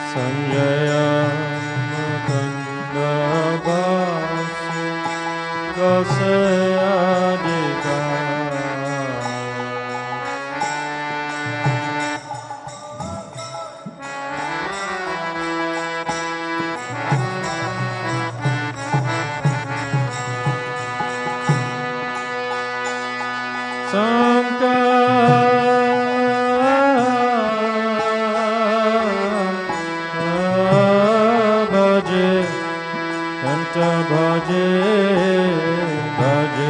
Sanjaya Mukundabhasi Gosayadika Bhaje Bhaje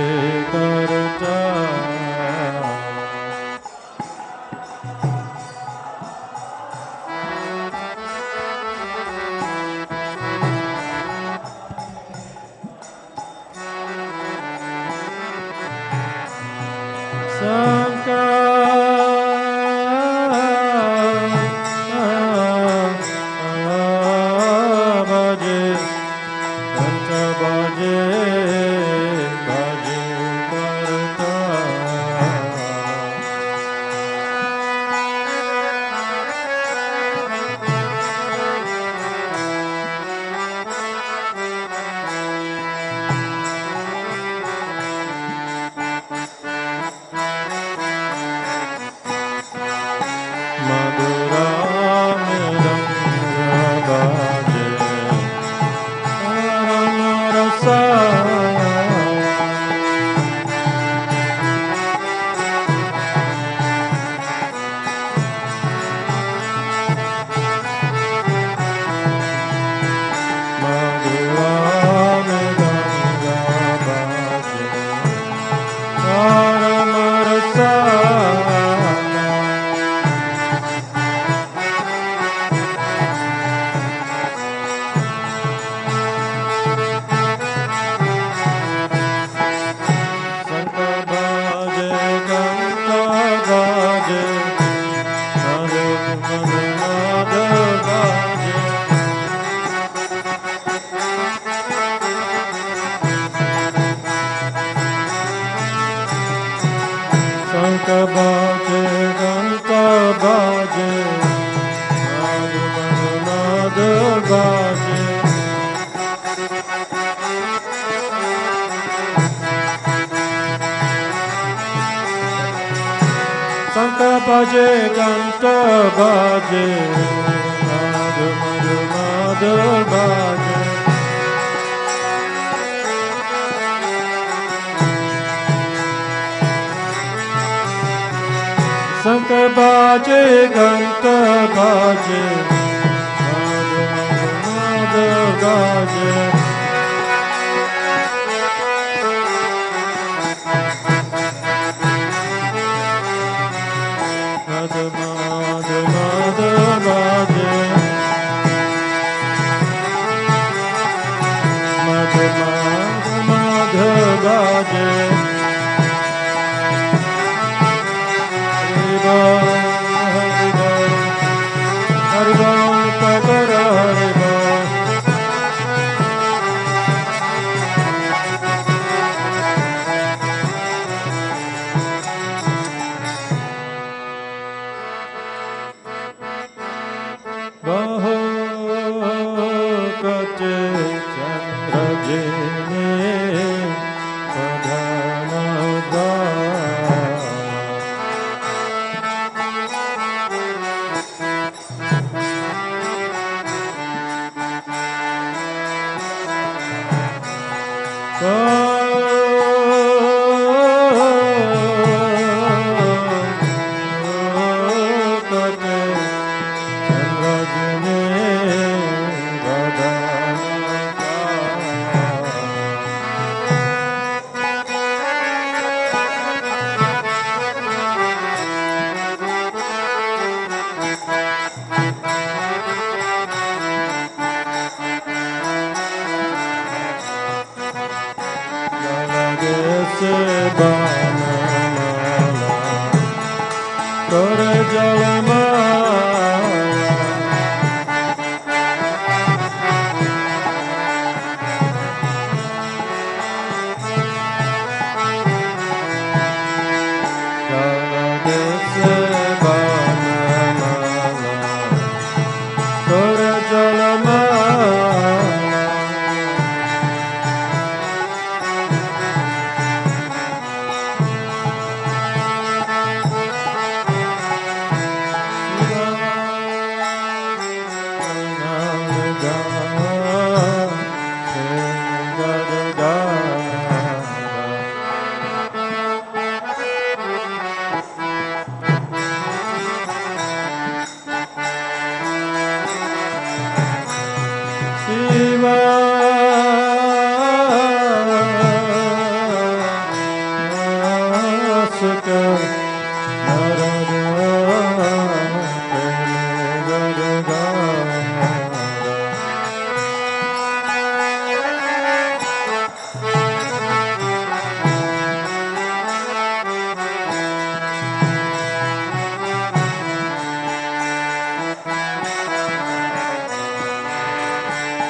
Karta Bhaje Ganta Bhaje Madhu Madhu Madhu Bhaje Sankar Bhaje Ganta Bhaje Madhu Madhu Madhu Bhaje Madhu Madhu Madhu Bhaje Madhu Madhu Madhu Bhaje Haribo Haribo Haribo Takara Haribo Kora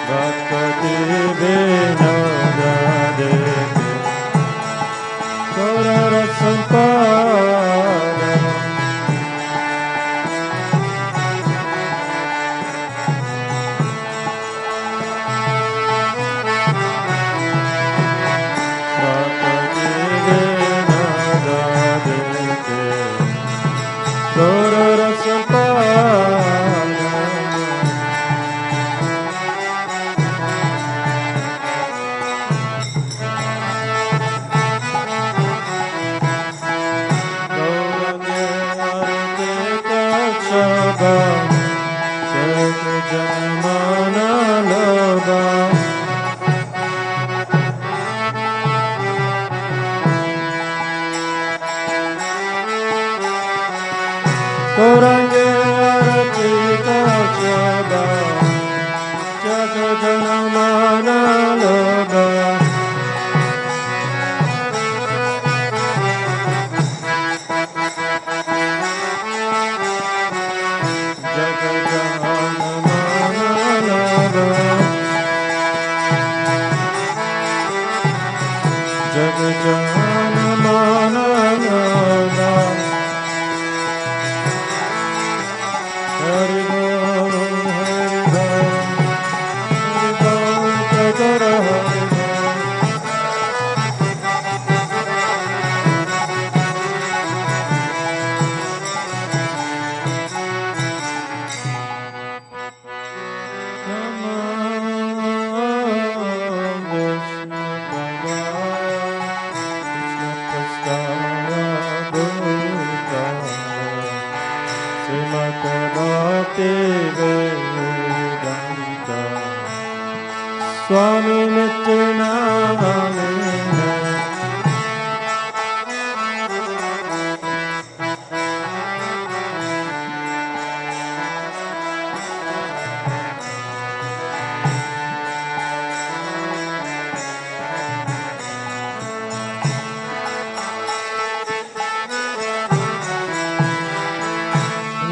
Bhakti Vinoda Devi Gaura Sampada Bhakti Vinoda Devi Gaura Sampada Gauranga Arati Kachaba Jagajanamana Loba Jagajanamana Loba Jagajanamana Loba Hari Bol, Hari Bol, Hari Bol, Jagara Hari Bol. Namo Vishnu Padaya, Krishna Prasthaya Bhutaya, Srimate Bhakti Vedanta Swami Nityananda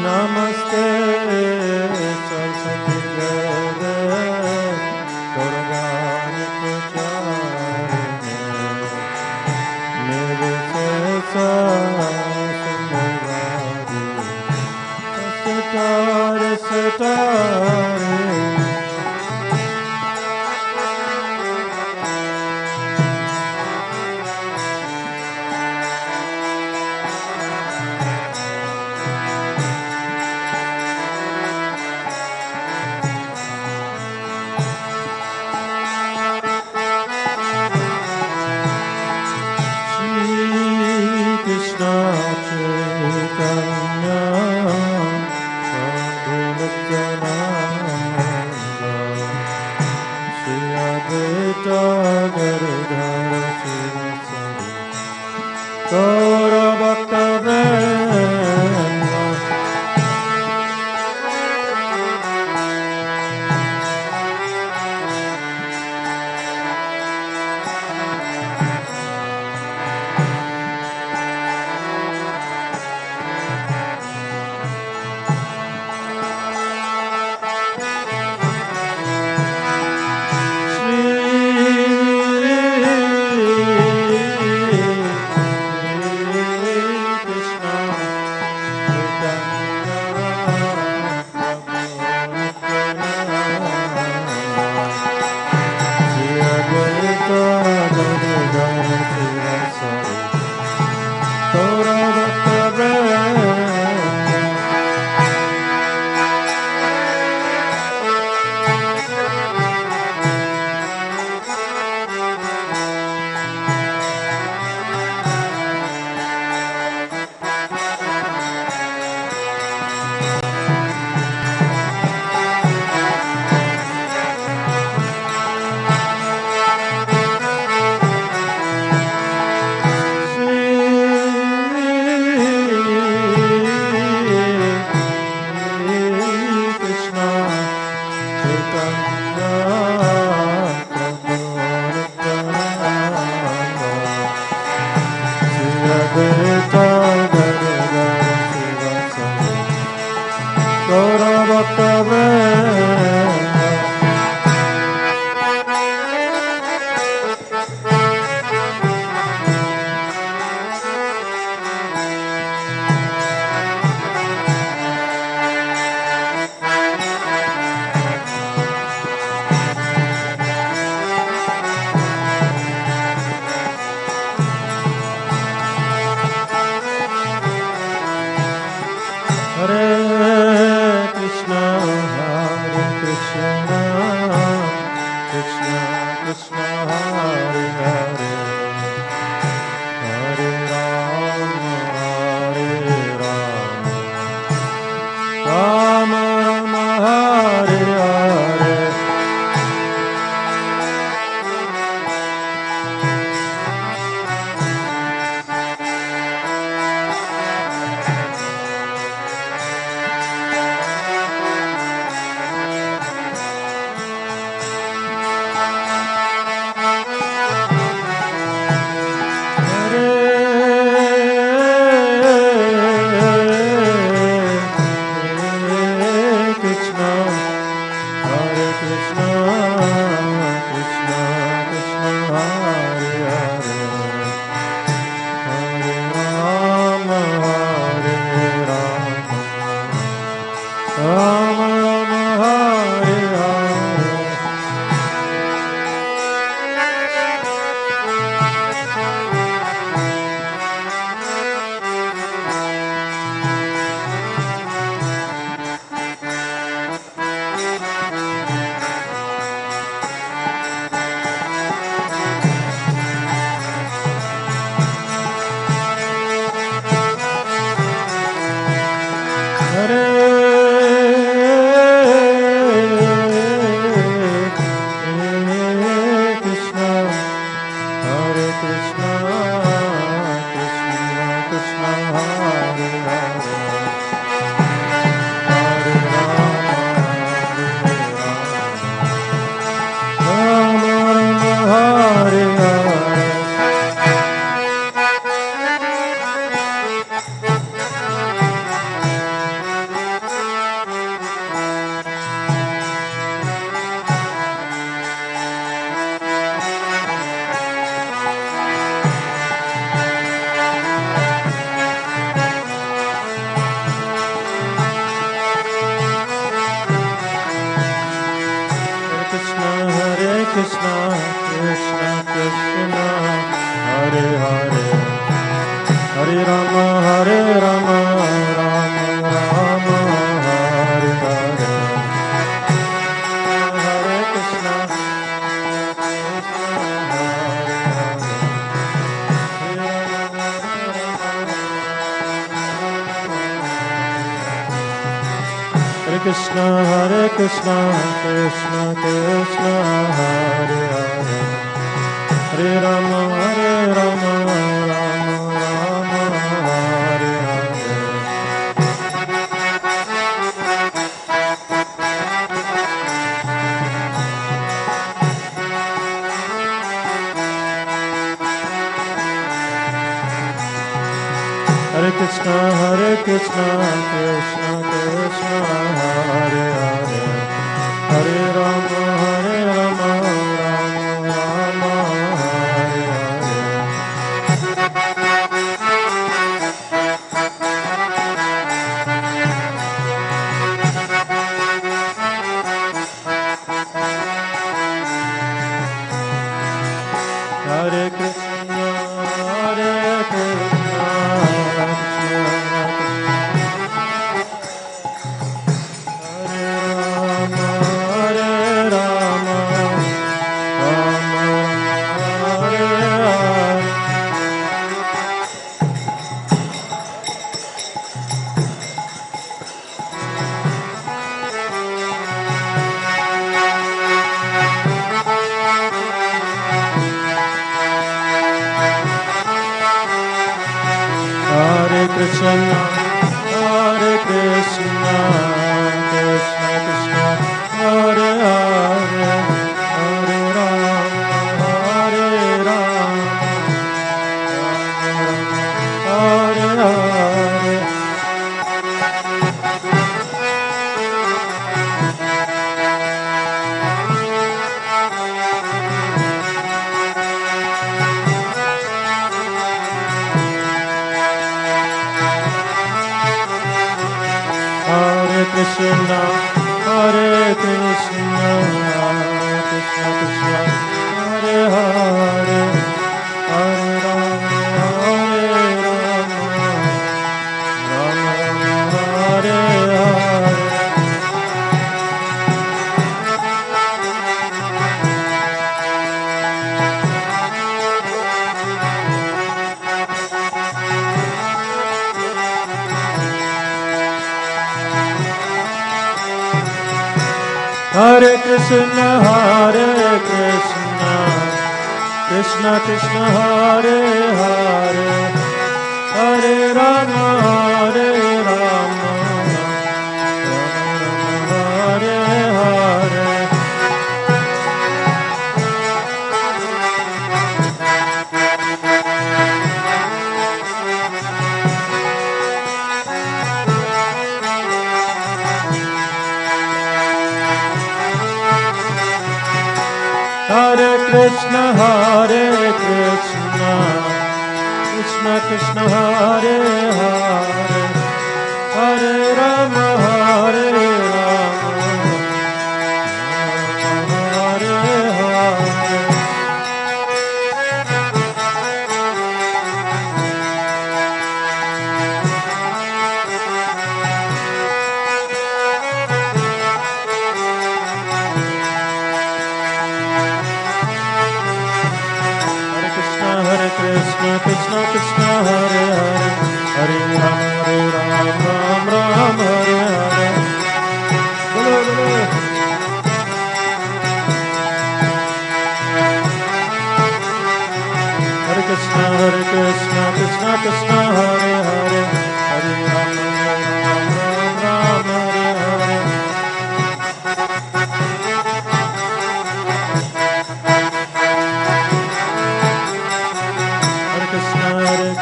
Namaste Saraswati Deve Gaurvani Pracharine Nirvishesha Sundari Satare Satare Krishna Chaitanya Prabhu Nityananda Shri Advaita Gadadhara Sivasari Gaura Bhakta Vrinda Krishna, Krishna Krishna, Hare Hare, Hare Rama, Hare Rama, Rama Rama, Hare Hare. Krishna, Hare Krishna, Krishna Krishna, Hare Hare, Hare Rama, Rama Rama, Hare Hare. Hare Krishna, Krishna Krishna, Hare Hare, Hare Rama, Rama Rama, Hare Hare. Hare Krishna, Hare Krishna, Krishna, Hare Krishna, Krishna Krishna, Hare Hare, Hare Rama, Hare Rama, Hare Hare. Krishna, Hare Krishna, Krishna Krishna, Hare Hare, Hare Rama, Hare Rama, Rama Rama, Hare Hare. Hare Krishna, Krishna Krishna, Hare Hare, Hare Rama, Hare Rama, Hare Hare. Hare Krishna, Krishna Krishna, Hare Hare, Hare Rama, Hare Rama, Hare Hare. Krishna Krishna Krishna, Hare Hare, Hare Ram, Ram Ram, Hare Hare. Bolo, bolo. Hare Krishna Krishna Krishna, Hare Hare, Hare Ram, Ram Ram, Hare Hare. Krishna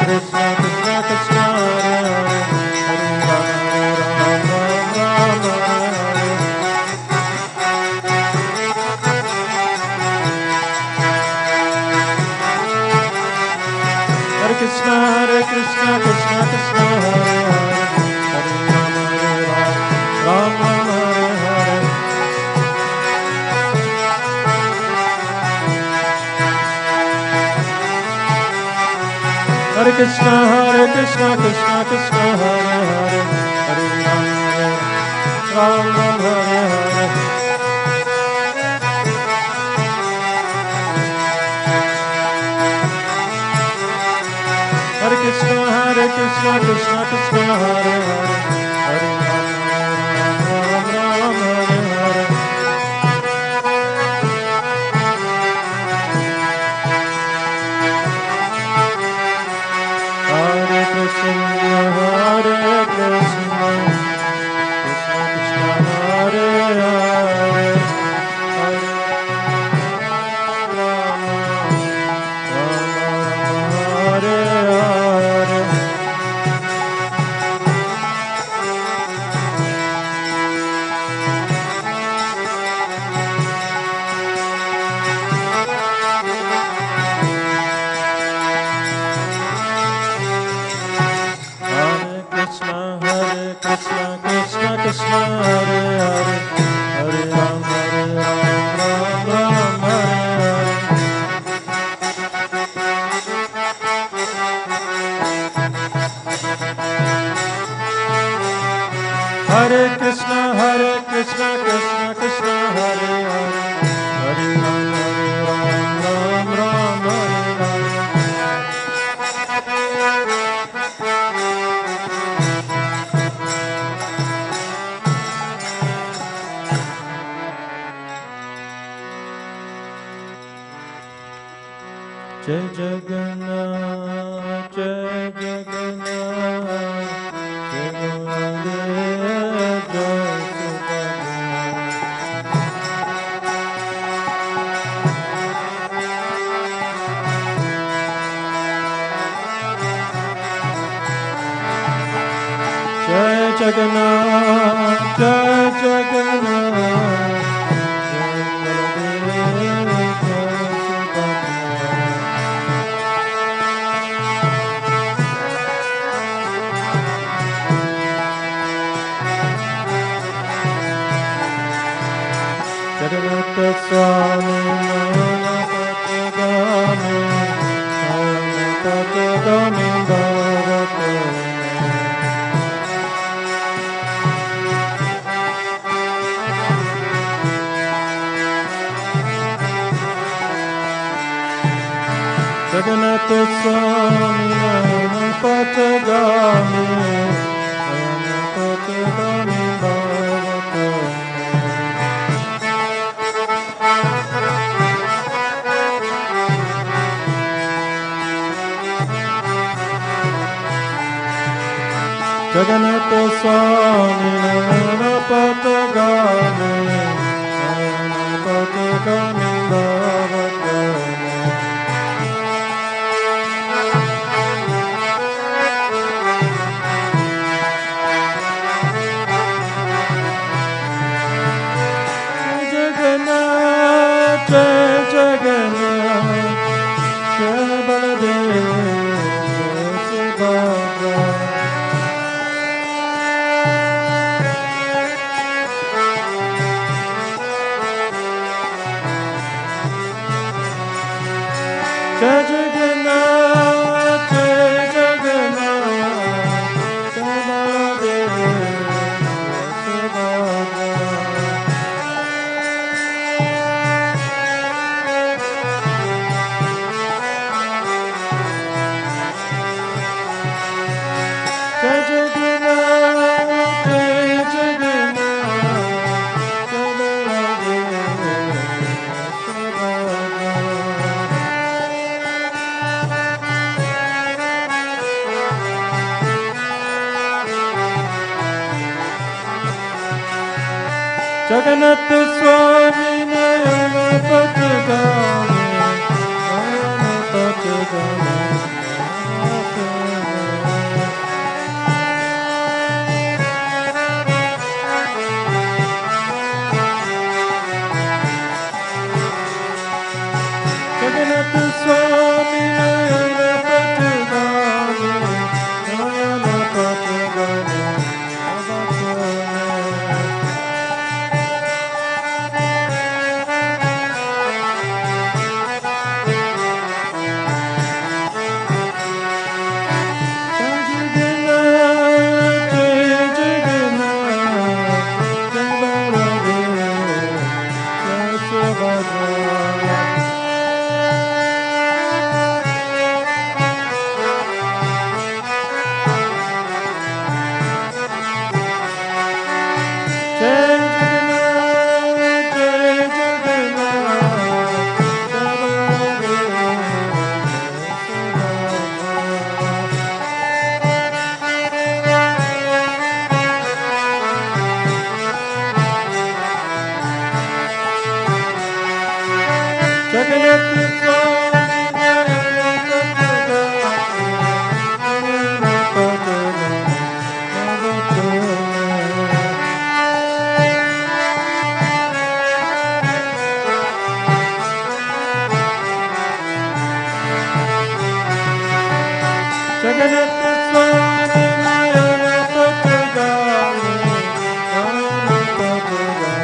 Krishna Krishna, Hare Hare, Hare Ram, Ram Ram, Hare Hare. Hare Krishna Krishna Krishna, Hare Hare, Hare Ram, Ram Ram, Hare Hare. Hare Krishna Krishna Krishna, Hare Hare, Hare Ram, Ram Ram, Hare Hare. Hare Krishna Krishna Krishna, Hare Hare, Hare Ram, Ram Ram, Hare Hare. Hare Krishna, Krishna Krishna, Hare Hare, Hare Rama, Rama Rama, Hare Hare. Krishna Krishna, Hare Hare, Hare Ram, Ram Ram, Hare Hare. Hare Krishna Krishna Krishna, Hare Hare, Hare Ram, Ram Ram, Hare Hare. Jai Jagannath, Jai Jagannath, Jai Gurudev, Jai Subhadra. Jai Jagannath, Jai Jagannath, Jai Gurudev, Jai Subhadra. Jagannath Swami, Nanapatagami, Nanapatagami Bharata. Jagannath Swami, Nanapatagami, Nanapatagami Bharata. Jagannath Swami Patagami Patagami Bhavatami Jagannath Jagannath Jai Baladev Subhadra Jai Jagannath, Jai Jagannath, Jai Baladev, Subhadra. Jai Jagannath, Jai Jagannath, Jai Baladev, Subhadra. Jagannath Swami Nayana Patagami Nayana Patagami Jagannath Swami Nayana Patagami Nayana Patagami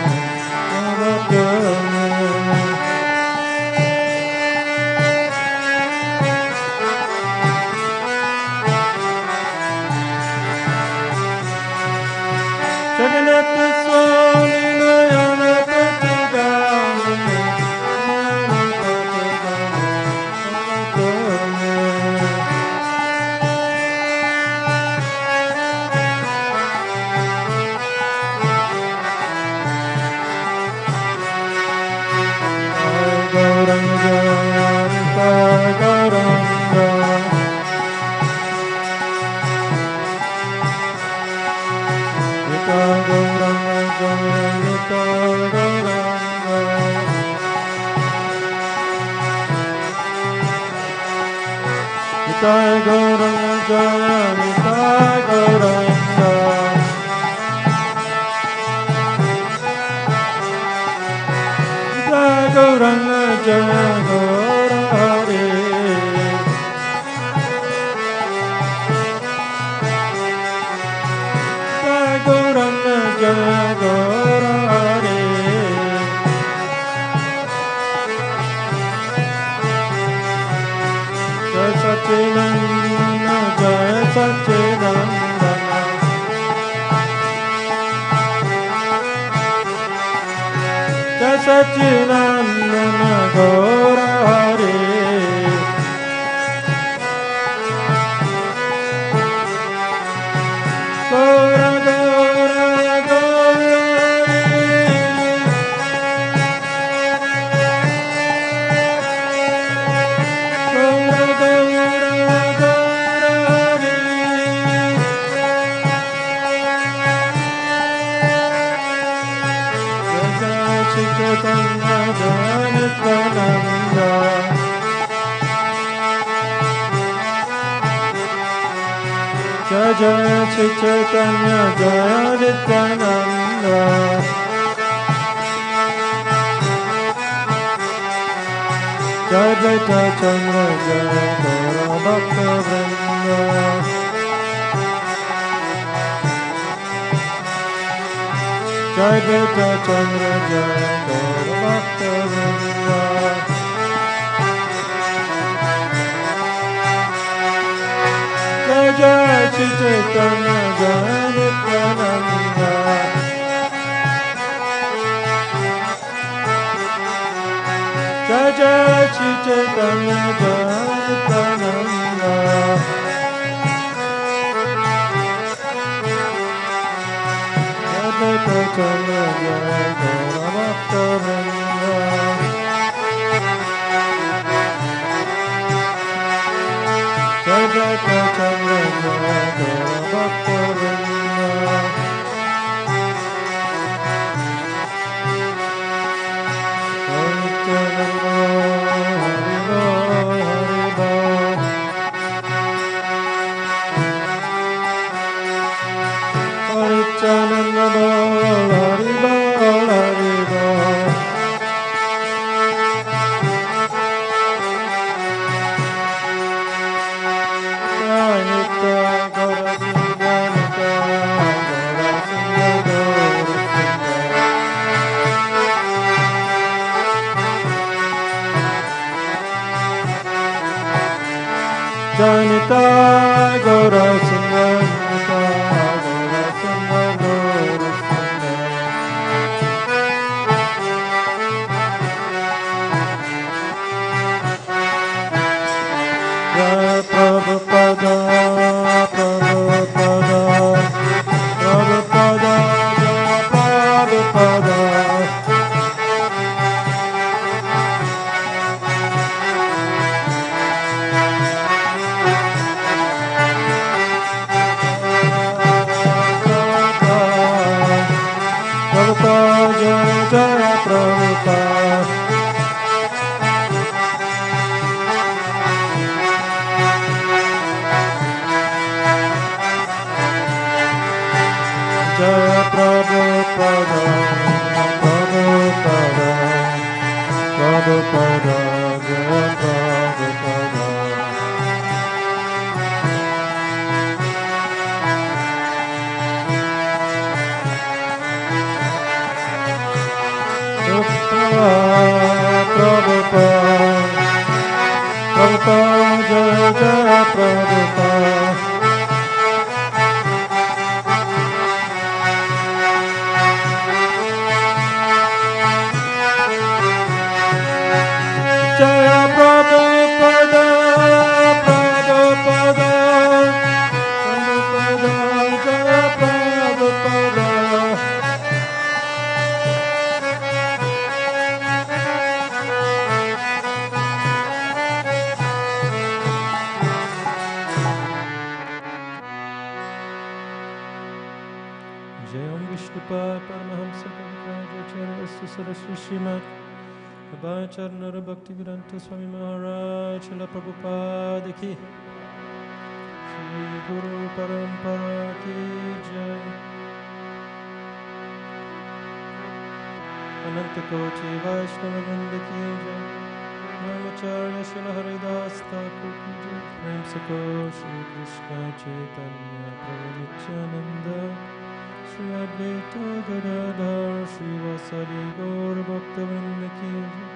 Chaitanya Jaya Nityananda Jaya Jaya Chaitanya Jaya Nityananda Jai Beta Chandra Jai Gaura Bhakta Vrinda Jai Beta Chandra Jai Gaura Bhakta Vrinda Jai Jai Shri Chaitanya Jai Nityananda Jai Jai Shri Chaitanya Jai Nityananda Jai Beta Chandra Jai Gaura Bhakta Vrinda Jai Beta Chandra Jai Gaura Bhakta Vrinda Nityananda Bol, Hari Bol, Hari Bol. Jai Nitya Gaura Sundar, Nitya Gaura Sundar, Gaura Sundar. Jai Nitya Gaura Sundar, Nitya Gaura Sundar, Gaura Sundar. Jai Prabhupada, Prabhupada, Prabhupada, Jai Prabhupada. Prabhupada, Jai Jai Prabhupada. Jaya Prabhupada, Prabhupada, Prabhupada, Jaya Prabhupada. Prabhupada, Prabhupada, Jaya Jaya Prabhupada. Jaya Prabhupada, Prabhupada, Prabhupada, Jaya Prabhupada. Jayam Vishnupad Paramahamsa Prabhupada Saraswati Srimad Abhacharnara Bhaktivedanta Swami Maharaj Srila Prabhupada Ki Shri Guru Parampara Ki Jai Ananta Koti Vaishnava Vrinda Ki Jai Namacharya Srila Haridas Thakur Ki Jai Prem Sako Shri Krishna Chaitanya Prabhu Nityananda Shri Advaita Gadadhar Shri Vasari Gaur Bhaktivinoda Ki Jai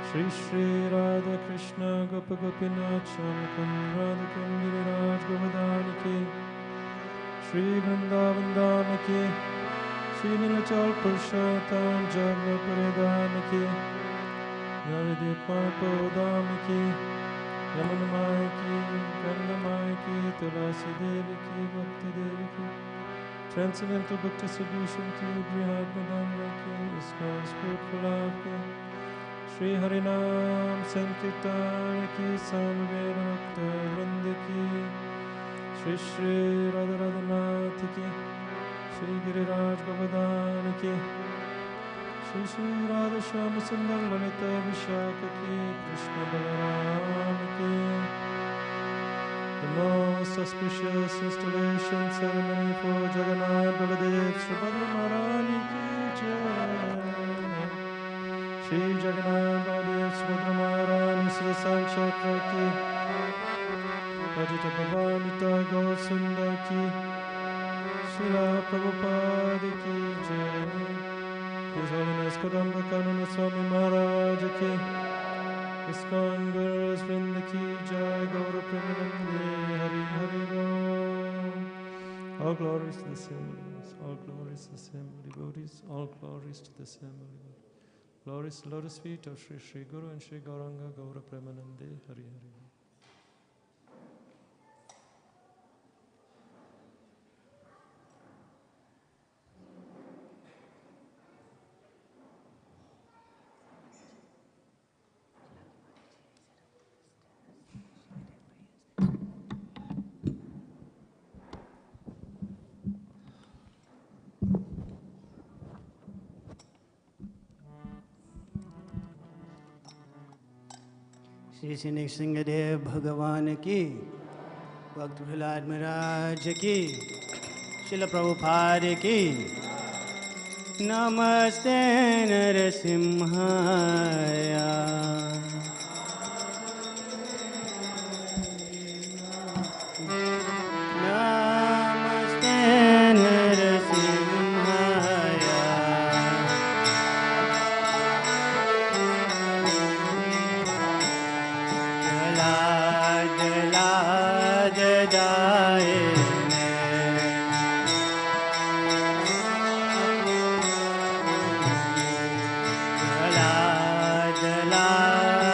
Shri Shri Radha Krishna Gopa Gopinath Shamakund Radha Kundiraj Govardhana Ki Shri Vrindavan Dhama Ki Shri Nilachal Purushottam Jagna Paridhana Ki Naradev Padami Ki Yamuna Maya Ki Ganga Maya Ki Tulasi Devi Ki Bhakti Devi Ki Transcendental Bhakti Solution Ki Brihad Madanga Ki ISKCON Fruitful Love Ki Shri Harinam Sankirtan Ki Samveda Bhakta Vrinda Ki Shri Shri Radha Radhanath Ki Shri Giriraj Govardhan Ki Shri Shri Radha Shyam Sundar Lalita Vishaka Ki Krishna Balaram Ki. The most auspicious installation ceremony for Jagannath Baladev Subhadra Maharani Ki Jai. Shri Jagannath Baladev Subhadra Maharani Sri Chakra Ki. Pajita Bhavanita Gaur Sundar Ki. Srila Prabhupada Ki Jai. His Holiness Kadamba Kanana Swami Maharaj Ki. ISKCON Gurus Vrinda Ki Jai. Gaura Premanande Hari Hari Bol. All glories to the same Lord. All glories to the same devotees. All glories to the same Lord. Glories to the lotus feet of Sri Sri Guru and Sri Gauranga Gaura Premanande Hari Hari Bol. Shri Shri Nrisimhadeva भगवान की, भक्त प्रहलाद महाराज की, श्रील प्रभुपाद की। नमस्ते नरसिंहाय। नमस्ते नरसिंहाय। लाज जाए लाज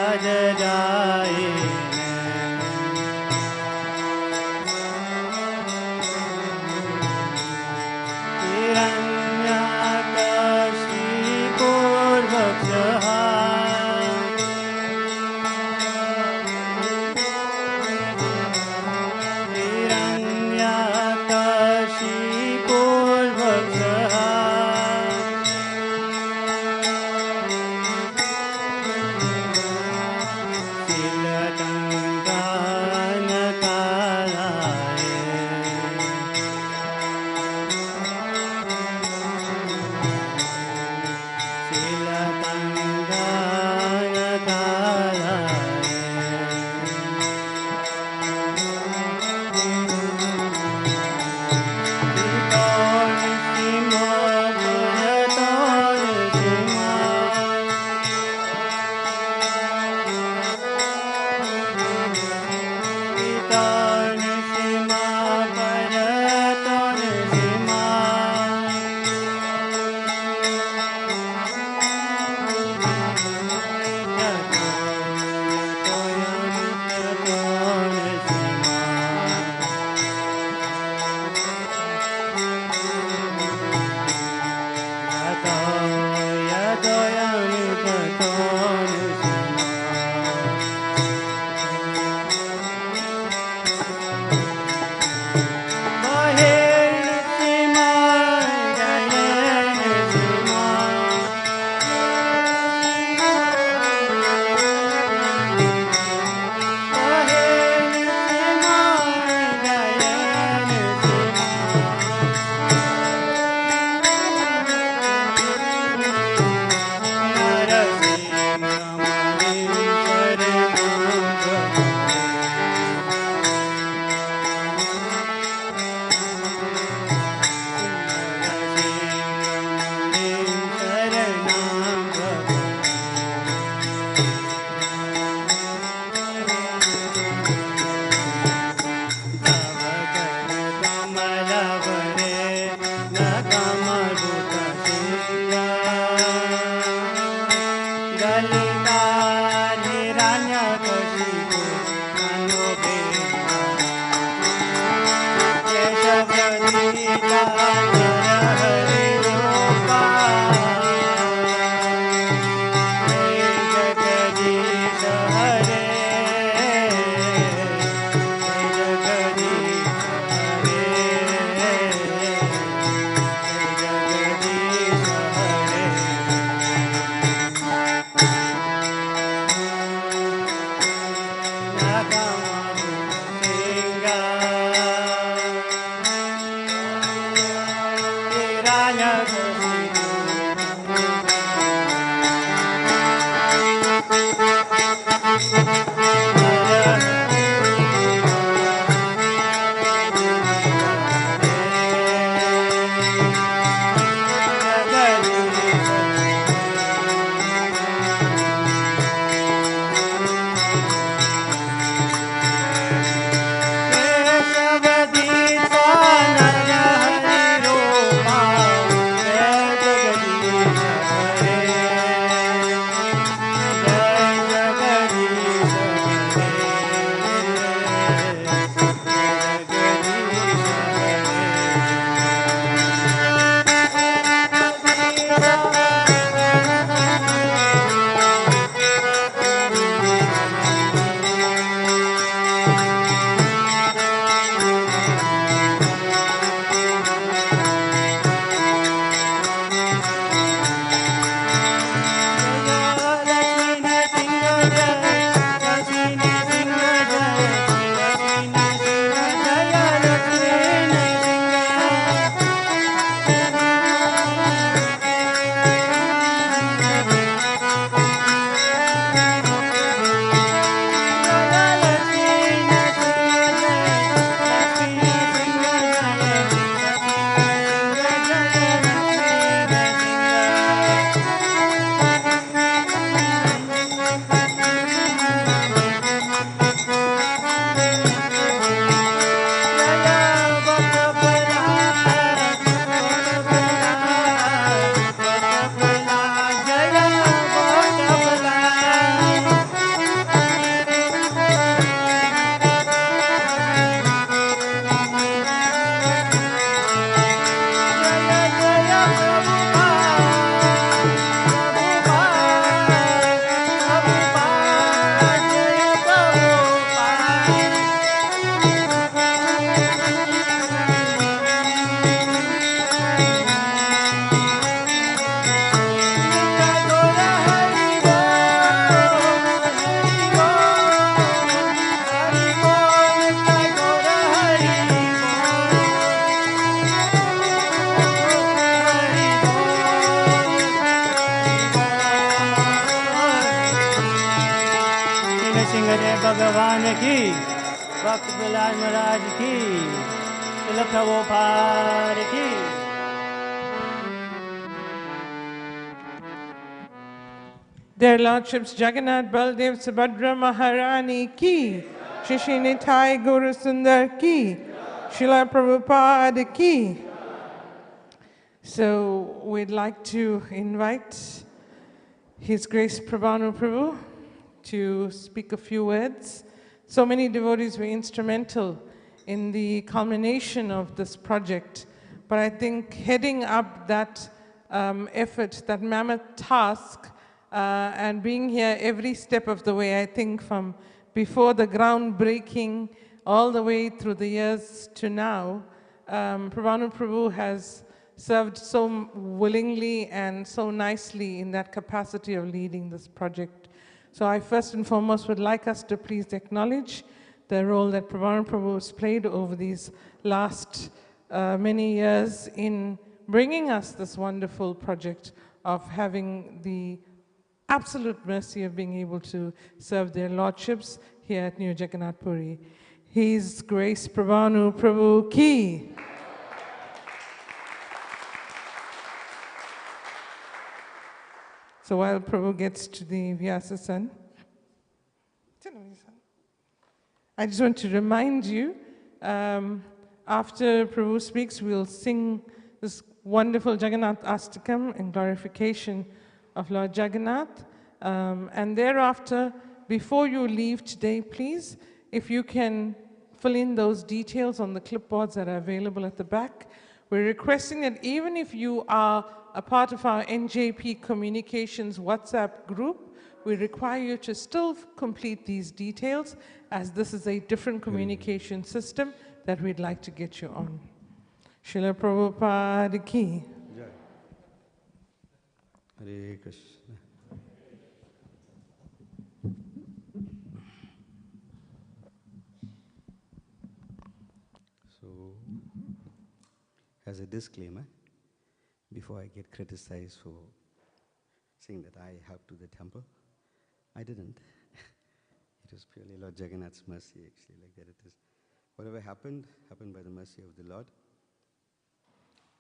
भगवान की, भक्त प्रहलाद महाराज की, शिल प्रभुपाद की। Their Lordships Jagannath Baldev Subhadra Maharani ki, Shishi Nitai Guru Sundar ki, Srila Prabhupada ki. So we'd like to invite His Grace Prabhanu Prabhu to speak a few words. So many devotees were instrumental in the culmination of this project, but I think heading up that effort, that mammoth task, and being here every step of the way, I think from before the groundbreaking all the way through the years to now, Prabhanu Prabhu has served so willingly and so nicely in that capacity of leading this project. So I first and foremost would like us to please acknowledge the role that Prabhanu Prabhu has played over these last many years in bringing us this wonderful project of having the absolute mercy of being able to serve their lordships here at New Jagannath Puri. His Grace Prabhanu Prabhu ki. So while Prabhu gets to the Vyasasan, I just want to remind you, after Prabhu speaks, we'll sing this wonderful Jagannath Astakam in glorification of Lord Jagannath. And thereafter, before you leave today, please, if you can fill in those details on the clipboards that are available at the back. We're requesting that even if you are a part of our NJP Communications WhatsApp group, we require you to still complete these details, as this is a different communication system that we'd like to get you on. Srila Prabhupada ki. Hare Krishna. So, as a disclaimer, before I get criticized for saying that I helped to the temple, I didn't. It was purely Lord Jagannath's mercy, actually, like that it is. Whatever happened, happened by the mercy of the Lord.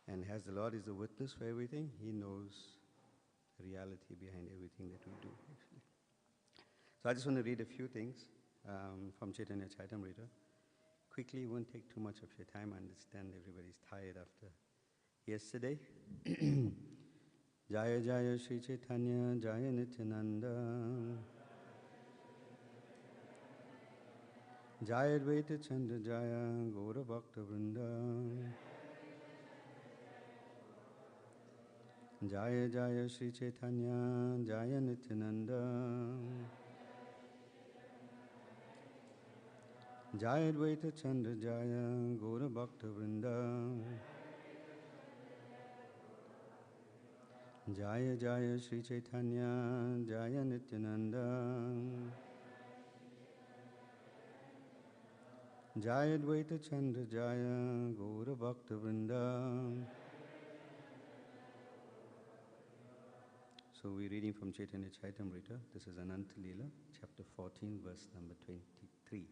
And as the Lord is the witness for everything, He knows the reality behind everything that we do, actually. So I just want to read a few things from Chaitanya Chaitamrita. Quickly, it won't take too much of your time. I understand everybody's tired after yesterday. Jaya Jaya Shri Chaitanya Jaya Nityananda Jaya Advaita Chandra Jaya Gaura Bhakta Vrinda Jaya Jaya Shri Chaitanya Jaya Nityananda Jaya Advaita Chandra Jaya Gaura Bhakta Vrinda Jaya Jaya Shri Chaitanya Jaya Nityananda Jaya Advaita Chandra Jaya Gaura Bhakta Vrinda. So we're reading from Chaitanya Chaitamrita. This is Ananta Leela, chapter 14, verse number 23.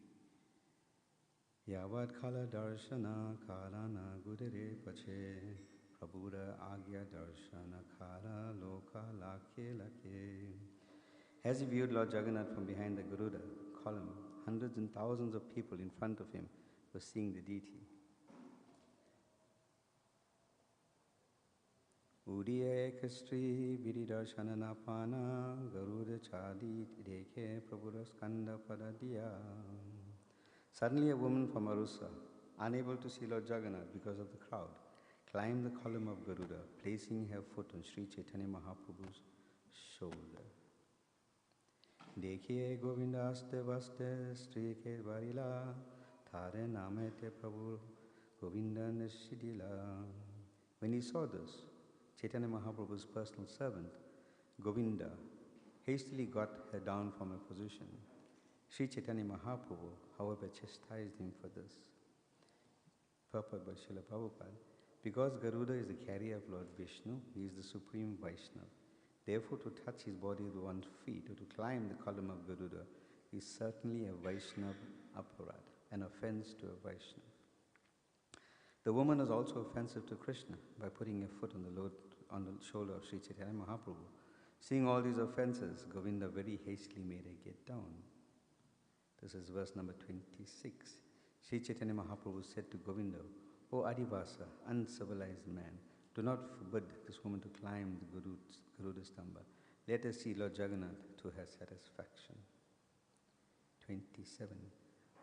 Yavad kala darshana kalana gudere pache prabhuda agya darshana kala loka lakhe lakhe. As he viewed Lord Jagannath from behind the Garuda column, hundreds and thousands of people in front of him were seeing the deity. Udiye kastri vididarshana napana garuda chadi dekhe prabhuda skanda padadiya. Suddenly a woman from Arusa, unable to see Lord Jagannath because of the crowd, climbed the column of Garuda, placing her foot on Sri Chaitanya Mahaprabhu's shoulder. Dekhiye Govinda aste vaste Sri ke varila thare namete Prabhu Govinda nishidila. When he saw this, Chaitanya Mahaprabhu's personal servant, Govinda, hastily got her down from her position. Sri Chaitanya Mahaprabhu, however, chastised him for this. Purport by Srila Prabhupada. Because Garuda is the carrier of Lord Vishnu, he is the supreme Vaishnava. Therefore, to touch his body with one's feet or to climb the column of Garuda is certainly a Vaishnav aparad, an offense to a Vaishnav. The woman was also offensive to Krishna by putting a foot on the shoulder of Sri Chaitanya Mahaprabhu. Seeing all these offenses, Govinda very hastily made her get down. This is verse number 26. Sri Chaitanya Mahaprabhu said to Govinda, O Adivasa, uncivilized man, do not forbid this woman to climb the Garuda Stamba. Let us see Lord Jagannath to her satisfaction. 27.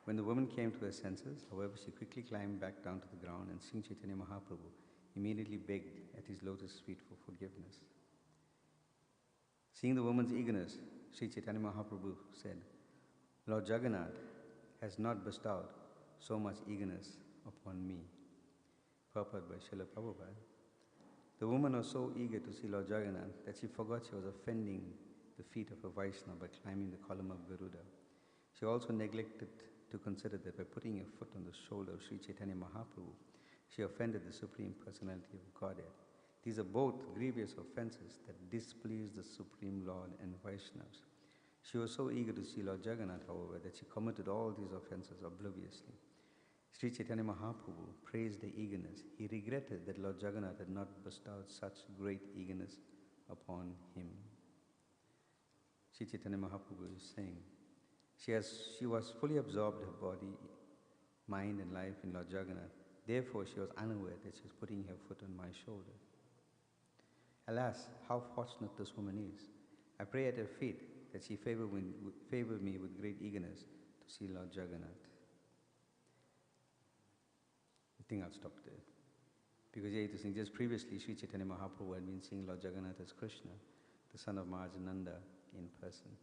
When the woman came to her senses, however, she quickly climbed back down to the ground, and Sri Chaitanya Mahaprabhu immediately begged at his lotus feet for forgiveness. Seeing the woman's eagerness, Sri Chaitanya Mahaprabhu said, Lord Jagannath has not bestowed so much eagerness upon me. Purport by Srila Prabhupada. The woman was so eager to see Lord Jagannath that she forgot she was offending the feet of a Vaishnava by climbing the column of Garuda. She also neglected to consider that by putting a foot on the shoulder of Sri Chaitanya Mahaprabhu, she offended the Supreme Personality of Godhead. These are both grievous offenses that displease the Supreme Lord and Vaishnavas. She was so eager to see Lord Jagannath, however, that she committed all these offenses obliviously. Sri Chaitanya Mahaprabhu praised the eagerness. He regretted that Lord Jagannath had not bestowed such great eagerness upon him. Sri Chaitanya Mahaprabhu is saying, she was fully absorbed, her body, mind and life in Lord Jagannath. Therefore, she was unaware that she was putting her foot on my shoulder. Alas, how fortunate this woman is. I pray at her feet that she favor me with great eagerness to see Lord Jagannath. I think I'll stop there. Because you have to think, just previously, Sri Chaitanya Mahaprabhu had been seeing Lord Jagannath as Krishna, the son of Mahajananda, in person.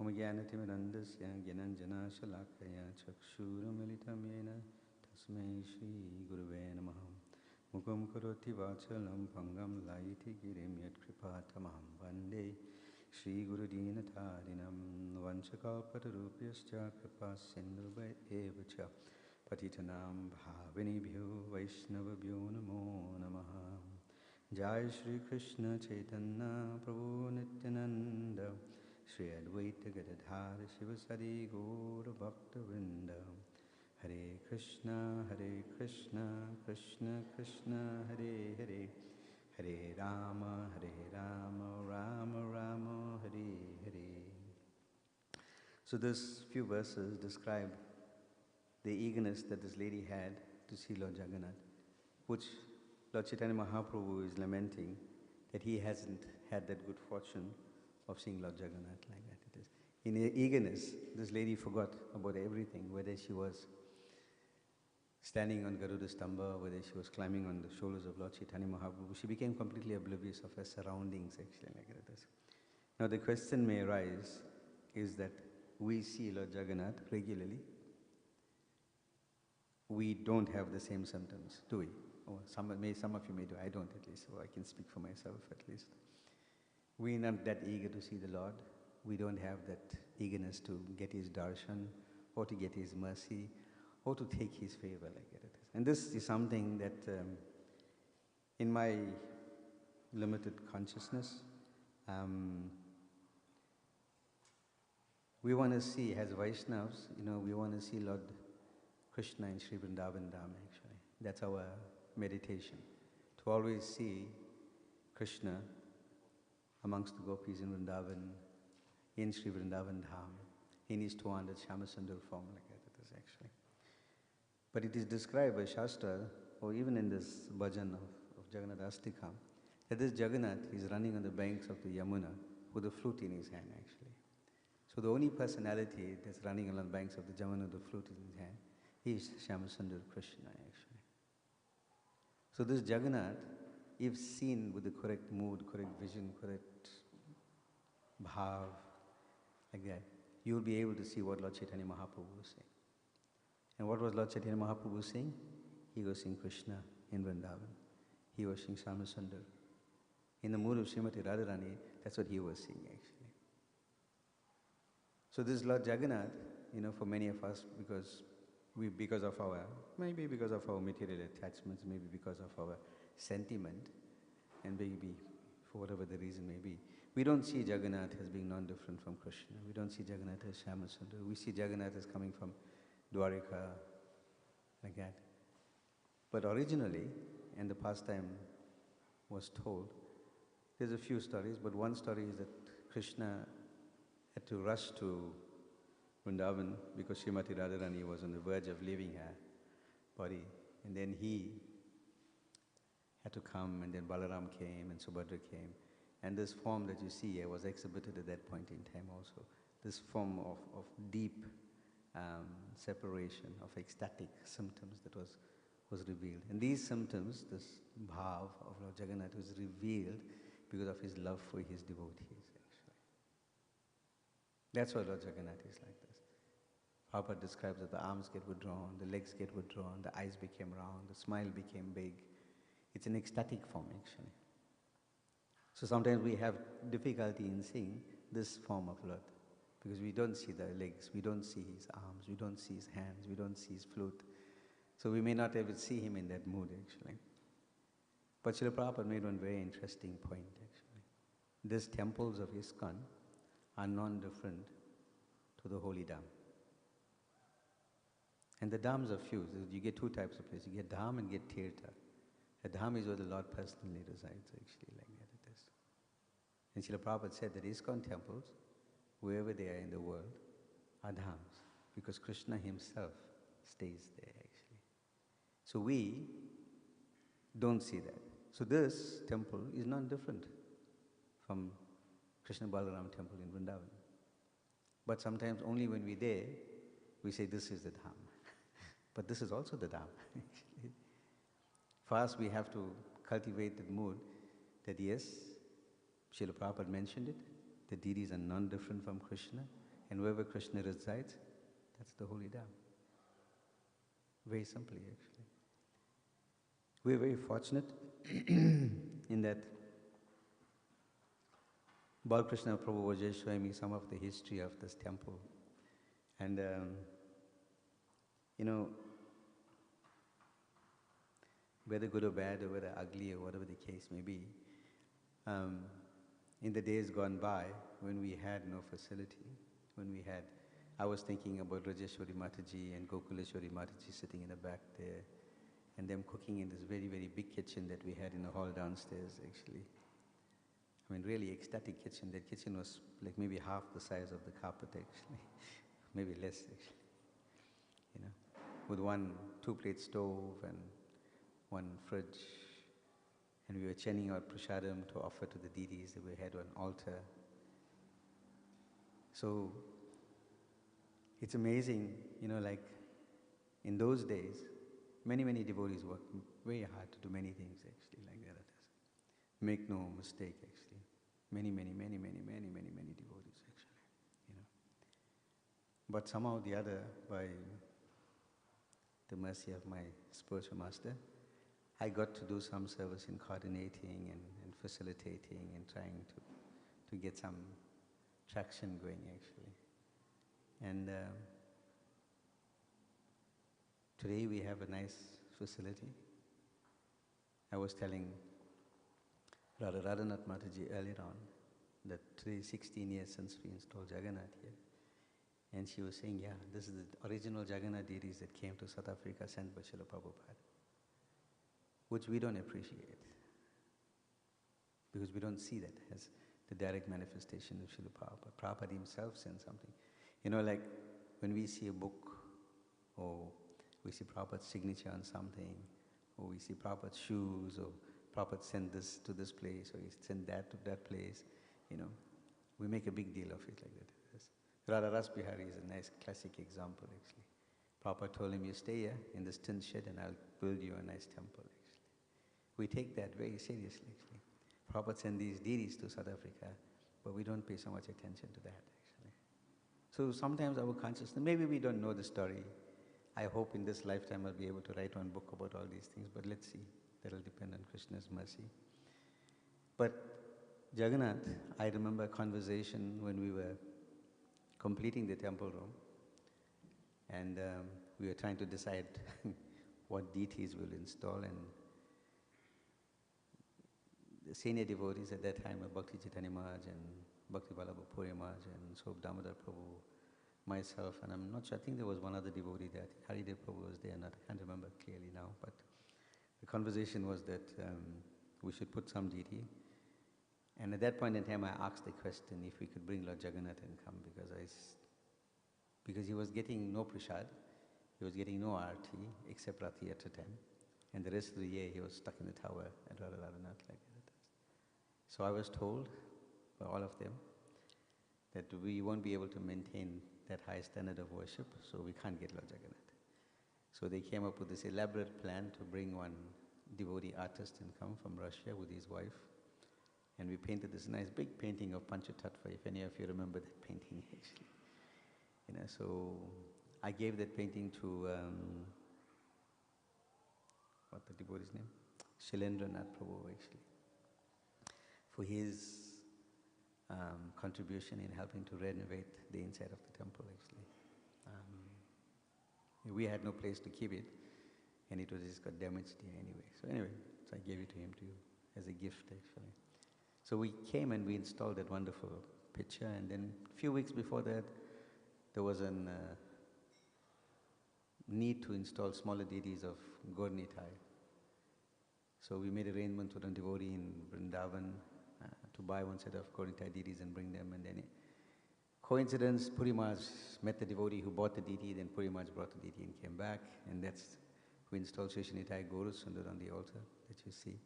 Om Jnanatimidandasya Gyananjana Shalakaya Chakshuramilitam Yena Tasmai Shri Guruve Namaha Mukam Karoti Vachalam Pangam Laiti Girim Yat Kripatamaham Vande Shri Guru Dinatarinam Vanchakalpatarupyascha Kripa Sindhuva Evacha Patitanam Bhavinibhyo Vaishnavabhyo Namo Namaha Jai Shri Krishna Chaitanya Prabhu Nityananda Shri Advaita Gadadhara Shivasari Gaura Bhakta Vrinda Hare Krishna, Krishna Krishna, Hare Hare Hare Rama, Rama Rama, Hare Hare. So this few verses describe the eagerness that this lady had to see Lord Jagannath, which Lord Chaitanya Mahaprabhu is lamenting that he hasn't had that good fortune of seeing Lord Jagannath like that. It is. In her eagerness, this lady forgot about everything, whether she was standing on Garuda Stamba, whether she was climbing on the shoulders of Lord Chaitanya Mahaprabhu. She became completely oblivious of her surroundings, actually, like that. It is. Now the question may arise is that we see Lord Jagannath regularly. We don't have the same symptoms, do we? Or some of you may do. I don't, at least, so I can speak for myself at least. We're not that eager to see the Lord. We don't have that eagerness to get His darshan, or to get His mercy, or to take His favor like that. And this is something that, in my limited consciousness, we want to see, as Vaishnavas, we want to see Lord Krishna in Sri Vrindavan Dham, actually. That's our meditation. To always see Krishna amongst the gopis in Vrindavan, in Sri Vrindavan Dham, in his 200 Shyamasundar form, like that it is actually. But it is described by Shastra, or even in this bhajan of Jagannath Astikam, that this Jagannath is running on the banks of the Yamuna with a flute in his hand, actually. So the only personality that's running along the banks of the Yamuna with the flute in his hand is Shyamasundar Krishna, actually. So this Jagannath, if seen with the correct mood, correct vision, correct bhav, like that, you will be able to see what Lord Chaitanya Mahaprabhu was saying. And what was Lord Chaitanya Mahaprabhu saying? He was seeing Krishna in Vrindavan. He was seeing Shyamasundar. In the mood of Srimati Radharani, that's what he was seeing, actually. So this Lord Jagannath, for many of us, because of our material attachments, maybe because of our sentiment, and maybe for whatever the reason may be. We don't see Jagannath as being non-different from Krishna. We don't see Jagannath as Shyamasundar. We see Jagannath as coming from Dwarika, like that. But originally, and the pastime was told, there's a few stories, but one story is that Krishna had to rush to Vrindavan because Srimati Radharani was on the verge of leaving her body. And then he had to come, and then Balaram came, and Subhadra came. And this form that you see here was exhibited at that point in time also. This form of deep separation, of ecstatic symptoms that was revealed. And these symptoms, this bhav of Lord Jagannath was revealed because of his love for his devotees, actually. That's why Lord Jagannath is like this. Prabhupada describes that the arms get withdrawn, the legs get withdrawn, the eyes became round, the smile became big. It's an ecstatic form, actually. So sometimes we have difficulty in seeing this form of Lord because we don't see the legs, we don't see his arms, we don't see his hands, we don't see his flute. So we may not ever see him in that mood, actually. But Srila Prabhupada made one very interesting point, actually. These temples of ISKCON are non-different to the holy dham. And the dhams are few. You get two types of places. You get dham and get tirtha. A dham is where the Lord personally resides, actually, like that it is. And Srila Prabhupada said that ISKCON temples, wherever they are in the world, are dhams, because Krishna himself stays there, actually. So we don't see that. So this temple is not different from Krishna Balaram temple in Vrindavan. But sometimes only when we're there, we say this is the dham. But this is also the dham, actually. For us, we have to cultivate that mood that yes, Srila Prabhupada mentioned it, the deities are non-different from Krishna, and wherever Krishna resides, that's the holy dham. Very simply, actually. We're very fortunate in that Balakrishna Prabhu was just showing me some of the history of this temple. And, whether good or bad or whether ugly or whatever the case may be, in the days gone by, when we had no facility, I was thinking about Rajeshwari Mataji and Gokuleshwari Mataji sitting in the back there, and them cooking in this very, very big kitchen that we had in the hall downstairs, actually. I mean, really ecstatic kitchen. That kitchen was like maybe half the size of the carpet, actually. Maybe less, actually. With one two-plate stove and one fridge. And we were churning out prasadam to offer to the deities that we had on altar. So, it's amazing, like in those days, many, many devotees worked very hard to do many things, actually, like that it is. Make no mistake, actually. Many, many, many, many, many, many, many devotees, actually, But somehow or the other, by the mercy of my spiritual master, I got to do some service in coordinating and facilitating and trying to get some traction going, actually. And today we have a nice facility. I was telling Radhanath Mataji earlier on that today is 16 years since we installed Jagannath here. And she was saying, yeah, this is the original Jagannath deities that came to South Africa sent by Srila Prabhupada, which we don't appreciate because we don't see that as the direct manifestation of Srila Prabhupada. Prabhupada himself sent something. Like when we see a book or we see Prabhupada's signature on something, or we see Prabhupada's shoes, or Prabhupada sent this to this place, or he sent that to that place, we make a big deal of it like that. Radha Ras Bihari is a nice classic example, actually. Prabhupada told him, you stay here in this tin shed and I'll build you a nice temple, actually. We take that very seriously, actually. Prabhupada sent these deities to South Africa, but we don't pay so much attention to that, actually. So sometimes our consciousness, maybe we don't know the story. I hope in this lifetime I'll be able to write one book about all these things, but let's see. That'll depend on Krishna's mercy. But Jagannath, I remember a conversation when we were completing the temple room, and we were trying to decide what deities we'll install, and the senior devotees at that time were Bhakti Chaitanya Maharaj and Bhakti Vallabha Puri Maharaj and Swarup Damodar Prabhu, myself, and I'm not sure, I think there was one other devotee there. Haridev Prabhu was there, I can't remember clearly now, but the conversation was that we should put some deity. And at that point in time, I asked the question if we could bring Lord Jagannath and come, because he was getting no prasad, he was getting no arti except Rathi at a time, and the rest of the year he was stuck in the tower at Radharanath like that. So I was told by all of them that we won't be able to maintain that high standard of worship, so we can't get Lord Jagannath. So they came up with this elaborate plan to bring one devotee artist and come from Russia with his wife. And we painted this nice big painting of Panchatattva, if any of you remember that painting actually. So I gave that painting to, what the devotee's name? Shailendranath Prabhu actually, for his contribution in helping to renovate the inside of the temple actually. We had no place to keep it, and it was just got damaged here anyway. So I gave it to him too, as a gift actually. So we came and we installed that wonderful picture, and then a few weeks before that, there was a need to install smaller deities of Gornitai. So we made arrangement with a devotee in Vrindavan to buy one set of Gornitai deities and bring them, and then coincidence, Puri Maharaj met the devotee who bought the deity, then Puri Maharaj brought the deity and came back, and that's, we installed Sheshanitai Guru Sundar on the altar that you see.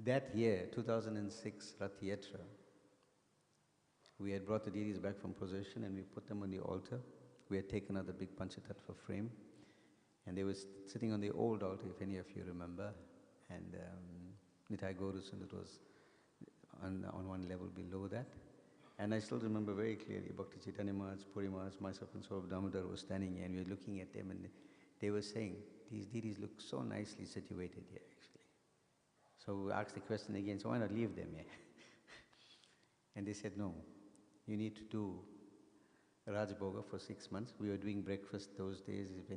That year, 2006, Rath Yatra, we had brought the deities back from procession and we put them on the altar. We had taken out the big Panchatattva frame, and they were sitting on the old altar, if any of you remember, and Nitai Guru Sundar was on one level below that. And I still remember very clearly, Bhakti Chaitanya Maharaj, Puri Maharaj, myself and Swarup Damodar were standing here and we were looking at them, and they were saying, these deities look so nicely situated here actually. So we asked the question again, so why not leave them here? And they said, no, you need to do Raj Bhoga for 6 months. We were doing breakfast those days.